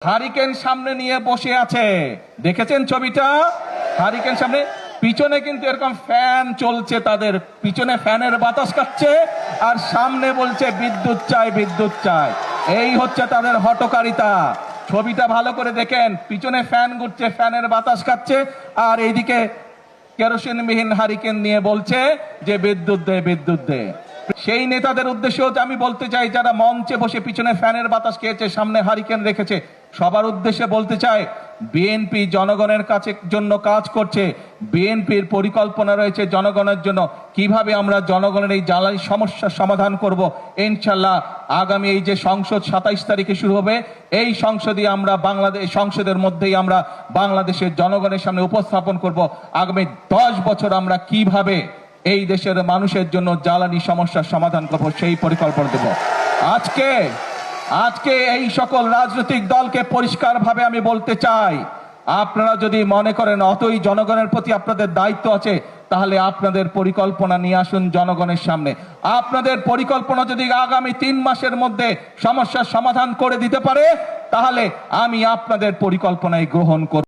Hurricane সামনে নিয়ে বসে আছে, দেখেছেন ছবিটা? হারিকেন সামনে, পিছনে কিন্তু এরকম ফ্যান চলছে, তাদের পিছনে ফ্যানের বাতাস খাচ্ছে, আর সামনে বলছে বিদ্যুৎ চাই, বিদ্যুৎ চাই। এই হচ্ছে তাদের হঠকারিতা। ছবিটা ভালো করে দেখেন, পিছনে ফ্যান ঘুরছে, ফ্যানের বাতাস খাচ্ছে, আর এইদিকে কেরোসিনবিহীন হারিকেন নিয়ে বলছে যে বিদ্যুৎ দে, বিদ্যুৎ দে। সেই নেতাদের উদ্দেশ্যেও আমি বলতে চাই, যারা মঞ্চে বসে পিছনে ফ্যানের বাতাস খেয়েছে, সামনে হারিকেন রেখেছে, সবার উদ্দেশ্যে বলতে চাই, বিএনপি জনগণের কাছে জন্য কাজ করছে। বিএনপির পরিকল্পনা রয়েছে জনগণের জন্য, কিভাবে আমরা জনগণের এই জ্বালানি সমস্যার সমাধান করব। ইনশাল্লাহ আগামী এই যে সংসদ 27 তারিখে শুরু হবে, এই সংসদে আমরা সংসদের মধ্যেই আমরা বাংলাদেশের জনগণের সামনে উপস্থাপন করব আগামী 10 বছর আমরা কিভাবে এই দেশের মানুষের জন্য জ্বালানি সমস্যার সমাধান করব, সেই পরিকল্পনা দেব। আজকে এই সকল রাজনৈতিক দলকে পরিষ্কারভাবে আমি বলতে চাই, আপনারা যদি মনে করেন অতই জনগণের প্রতি আপনাদের দায়িত্ব আছে, তাহলে আপনাদের পরিকল্পনা নিয়ে আসুন জনগণের সামনে। আপনাদের পরিকল্পনা যদি আগামী 3 মাসের মধ্যে সমস্যার সমাধান করে দিতে পারে, তাহলে আমি আপনাদের পরিকল্পনায় গ্রহণ করব।